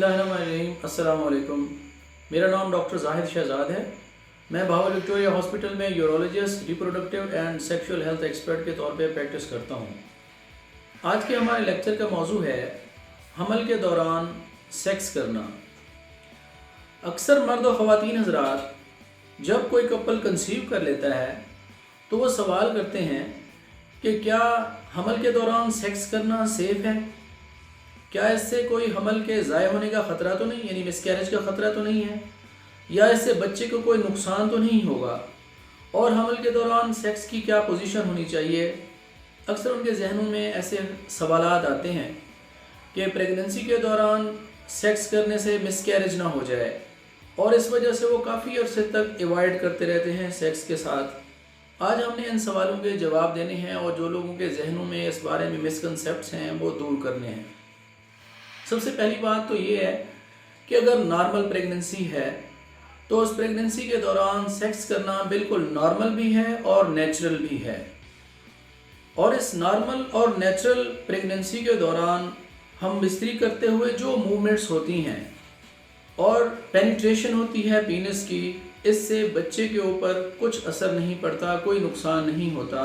बिस्मिल्लाहिर्रहमानिर्रहीम। अस्सलाम वालेकुम। मेरा नाम डॉक्टर जाहिद शहजाद है। मैं भावल विक्टोरिया हॉस्पिटल में urologist, reproductive and sexual health expert के तौर पे प्रैक्टिस करता हूँ। आज के हमारे लेक्चर का मौजू है हमल के दौरान सेक्स करना। अक्सर मर्द और ख़वातीन हज़रात जब कोई कपल कंसीव कर लेता है तो वो सवाल करते हैं कि क्या हमल के दौरान सेक्स करना सेफ़ है, क्या इससे कोई हमल के ज़ाय होने का ख़तरा तो नहीं, यानी मिसकैरेज का ख़तरा तो नहीं है, या इससे बच्चे को कोई नुकसान तो नहीं होगा, और हमल के दौरान सेक्स की क्या पोजीशन होनी चाहिए। अक्सर उनके जहनों में ऐसे सवालात आते हैं कि प्रेगनेंसी के दौरान सेक्स करने से मिसकैरेज ना हो जाए, और इस वजह से वो काफ़ी अरसे तक एवॉइड करते रहते हैं सेक्स के साथ। आज हमने इन सवालों के जवाब देने हैं और जो लोगों के जहनों में इस बारे में मिसकंसेप्ट्स हैं वो दूर करने हैं। सबसे पहली बात तो ये है कि अगर नॉर्मल प्रेगनेंसी है तो उस प्रेगनेंसी के दौरान सेक्स करना बिल्कुल नॉर्मल भी है और नेचुरल भी है। और इस नॉर्मल और नेचुरल प्रेगनेंसी के दौरान हम बिस्तरी करते हुए जो मूवमेंट्स होती हैं और पेनिट्रेशन होती है पीनस की, इससे बच्चे के ऊपर कुछ असर नहीं पड़ता, कोई नुकसान नहीं होता,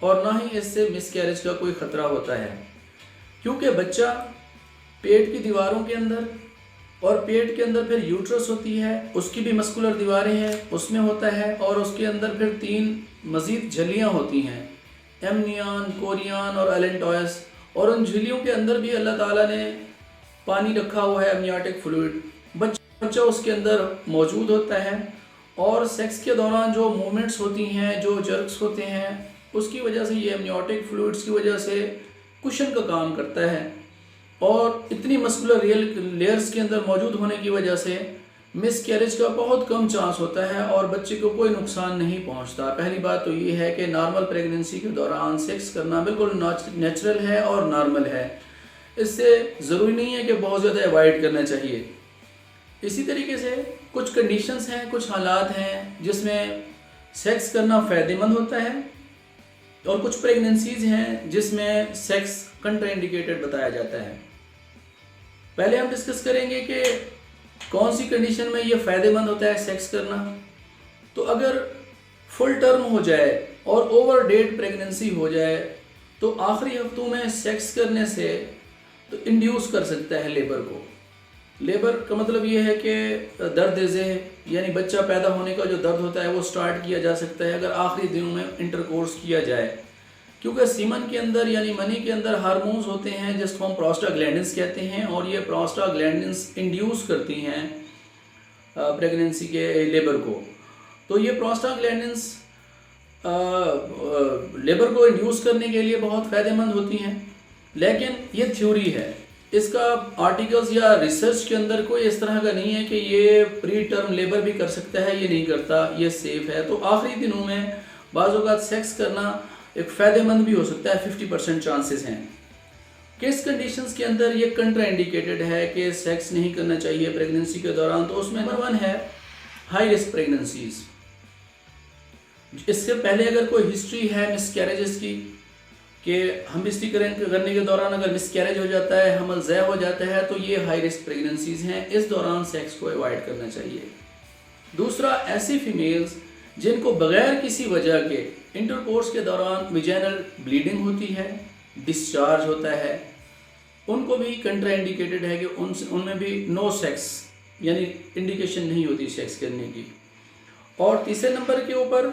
और ना ही इससे मिसकैरेज का कोई ख़तरा होता है, क्योंकि बच्चा पेट की दीवारों के अंदर, और पेट के अंदर फिर यूट्रस होती है, उसकी भी मस्कुलर दीवारें हैं, उसमें होता है, और उसके अंदर फिर 3 मज़ीद झिल्लियाँ होती हैं, एमनियन, कोरियन और एलेंटॉयस। और उन झिल्लियों के अंदर भी अल्लाह ताला ने पानी रखा हुआ है, एमनियोटिक फ्लूइड। बच्चा उसके अंदर मौजूद होता है, और सेक्स के दौरान जो मूवमेंट्स होती हैं, जो जर्क्स होते हैं, उसकी वजह से, ये एमनियोटिक फ्लूइड्स की वजह से कुशन का काम करता है, और इतनी मस्कुलर लेयर्स के अंदर मौजूद होने की वजह से मिसकैरेज का बहुत कम चांस होता है और बच्चे को कोई नुकसान नहीं पहुंचता। पहली बात तो ये है कि नॉर्मल प्रेगनेंसी के दौरान सेक्स करना बिल्कुल नेचुरल है और नॉर्मल है, इससे ज़रूरी नहीं है कि बहुत ज़्यादा अवॉइड करना चाहिए। इसी तरीके से कुछ कंडीशंस हैं, कुछ हालात हैं जिसमें सेक्स करना फ़ायदेमंद होता है, और कुछ प्रेगनेंसीज़ हैं जिसमें सेक्स कंट्राइंडिकेटेड बताया जाता है। पहले हम डिस्कस करेंगे कि कौन सी कंडीशन में ये फ़ायदेमंद होता है सेक्स करना। तो अगर फुल टर्म हो जाए और ओवर डेट प्रेगनेंसी हो जाए तो आखिरी हफ्तों में सेक्स करने से तो इंड्यूस कर सकता है लेबर को। लेबर का मतलब ये है कि दर्द ज़ेह, यानी बच्चा पैदा होने का जो दर्द होता है वो स्टार्ट किया जा सकता है अगर आखिरी दिनों में इंटरकोर्स किया जाए, क्योंकि सीमन के अंदर यानी मनी के अंदर हार्मोन्स होते हैं जिसको हम प्रोस्टाग्लैंडिन्स कहते हैं, और ये प्रोस्टाग्लैंडिन्स इंड्यूस करती हैं प्रेगनेंसी के लेबर को। तो ये प्रोस्टाग्लैंडिन्स लेबर को इंड्यूस करने के लिए बहुत फ़ायदेमंद होती हैं, लेकिन ये थ्योरी है, इसका आर्टिकल्स या रिसर्च के अंदर कोई इस तरह का नहीं है कि ये प्री टर्म लेबर भी कर सकता है, ये नहीं करता, ये सेफ़ है। तो आखिरी दिनों में बाज़ औक़ात सेक्स करना एक फ़ायदेमंद भी हो सकता है, 50% चांसेस हैं। किस कंडीशंस के अंदर ये कंट्राइंडिकेटेड है कि सेक्स नहीं करना चाहिए प्रेगनेंसी के दौरान, तो उसमें नंबर 1 है हाई रिस्क प्रेगनेंसीज। इससे पहले अगर कोई हिस्ट्री है मिसकैरेजेस की, कि हम बिस्तरी करने के दौरान अगर मिसकैरेज हो जाता है, हमल ज़ाय हो जाता है, तो ये हाई रिस्क प्रेगनेंसीज हैं, इस दौरान सेक्स को अवॉइड करना चाहिए। दूसरा, ऐसी फीमेल्स जिनको बग़ैर किसी वजह के इंटरकोर्स के दौरान विजाइनल ब्लीडिंग होती है, डिस्चार्ज होता है, उनको भी कंट्राइंडिकेटेड है कि उनमें भी नो सेक्स, यानी इंडिकेशन नहीं होती सेक्स करने की। और तीसरे नंबर के ऊपर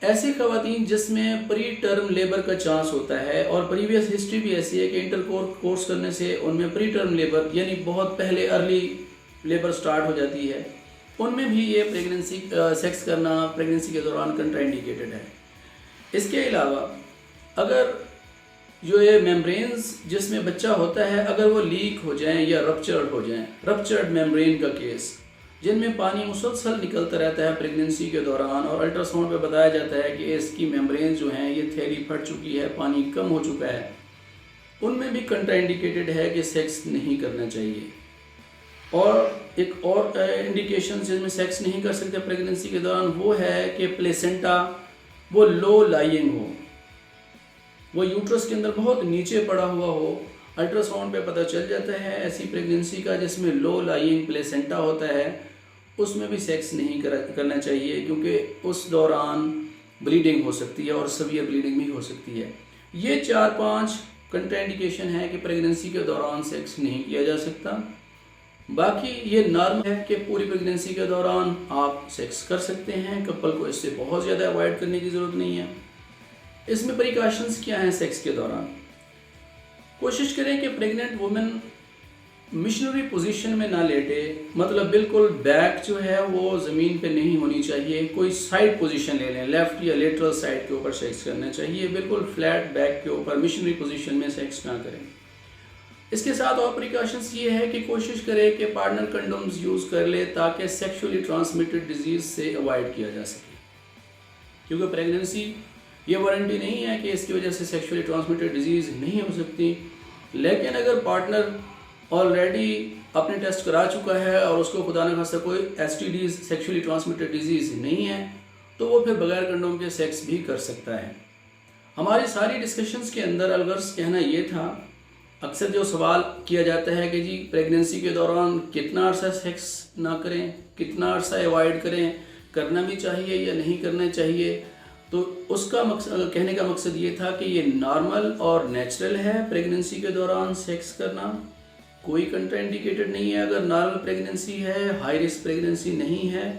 ऐसी ख़वातीन जिसमें प्री टर्म लेबर का चांस होता है, और प्रीवियस हिस्ट्री भी ऐसी है कि इंटरकोर्स करने से उनमें प्री टर्म लेबर यानी बहुत पहले अर्ली लेबर स्टार्ट हो जाती है, उनमें भी ये प्रेगनेंसी सेक्स करना प्रेगनेंसी के दौरान कंट्राइंडिकेटेड है। इसके अलावा अगर जो ये मेम्ब्रेन्स जिसमें बच्चा होता है अगर वो लीक हो जाएं या रप्चर्ड हो जाएं, रप्चर्ड मेम्ब्रेन का केस, जिनमें पानी मुसलसल निकलता रहता है प्रेगनेंसी के दौरान, और अल्ट्रासाउंड पे बताया जाता है कि इसकी मेम्ब्रेन जो हैं ये थैली फट चुकी है, पानी कम हो चुका है, उनमें भी कंट्राइंडिकेटेड है कि सेक्स नहीं करना चाहिए। और एक और इंडिकेशन जिसमें सेक्स नहीं कर सकते प्रेगनेंसी के दौरान वो है कि प्लेसेंटा वो लो लाइंग हो, वो यूट्रस के अंदर बहुत नीचे पड़ा हुआ हो, अल्ट्रासाउंड पे पता चल जाता है ऐसी प्रेगनेंसी का जिसमें लो लाइंग प्लेसेंटा होता है, उसमें भी सेक्स नहीं करना चाहिए, क्योंकि उस दौरान ब्लीडिंग हो सकती है और सीवियर ब्लीडिंग भी हो सकती है। ये 4-5 कंट्राइंडिकेशन है कि प्रेगनेंसी के दौरान सेक्स नहीं किया जा सकता। बाकी ये नॉर्मल है कि पूरी प्रेगनेंसी के दौरान आप सेक्स कर सकते हैं, कपल को इससे बहुत ज़्यादा अवॉइड करने की ज़रूरत नहीं है। इसमें प्रिकॉशंस क्या हैं सेक्स के दौरान? कोशिश करें कि प्रेग्नेंट वुमेन मिशनरी पोजीशन में ना लेटे, मतलब बिल्कुल बैक जो है वो ज़मीन पे नहीं होनी चाहिए, कोई साइड पोजीशन ले लें, लेफ़्ट या लेटरल साइड के ऊपर सेक्स करना चाहिए, बिल्कुल फ्लैट बैक के ऊपर मिशनरी पोजीशन में सेक्स ना करें। इसके साथ और प्रिकॉशंस ये है कि कोशिश करें कि पार्टनर कंडोम्स यूज़ कर ले ताकि सेक्सुअली ट्रांसमिटेड डिजीज़ से अवॉइड किया जा सके, क्योंकि प्रेगनेंसी ये वारंटी नहीं है कि इसकी वजह से सेक्सुअली ट्रांसमिटेड डिजीज़ नहीं हो सकती। लेकिन अगर पार्टनर ऑलरेडी अपने टेस्ट करा चुका है और उसको खुदा न खास्ता कोई STDs सेक्सुअली ट्रांसमिटेड डिजीज़ नहीं है, तो वो फिर बगैर कंडोम के सेक्स भी कर सकता है। हमारी सारी डिस्कशंस के अंदर अलगर्ज कहना ये था, अक्सर जो सवाल किया जाता है कि जी प्रेगनेंसी के दौरान कितना अरसा सेक्स ना करें, कितना अरसा अवॉइड करें, करना भी चाहिए या नहीं करना चाहिए, तो उसका कहने का मकसद ये था कि ये नॉर्मल और नेचुरल है प्रेगनेंसी के दौरान सेक्स करना, कोई कंट्राइंडिकेटेड नहीं है। अगर नॉर्मल प्रेगनेंसी है, हाई रिस्क प्रेगनेंसी नहीं है,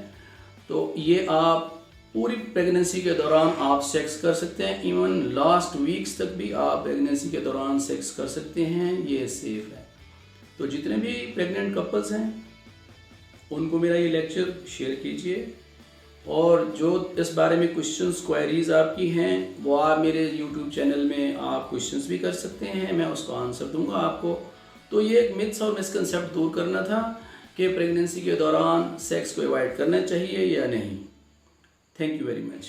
तो ये आप पूरी प्रेगनेंसी के दौरान आप सेक्स कर सकते हैं, इवन लास्ट वीक्स तक भी आप प्रेगनेंसी के दौरान सेक्स कर सकते हैं, ये सेफ है। तो जितने भी प्रेग्नेंट कपल्स हैं उनको मेरा ये लेक्चर शेयर कीजिए, और जो इस बारे में क्वेश्चंस क्वेरीज आपकी हैं वो आप मेरे यूट्यूब चैनल में आप क्वेश्चंस भी कर सकते हैं, मैं उसको आंसर दूंगा आपको। तो ये एक मिथ्स और मिसकंसेप्ट दूर करना था कि प्रेगनेंसी के दौरान सेक्स को अवॉइड करना चाहिए या नहीं। Thank you very much.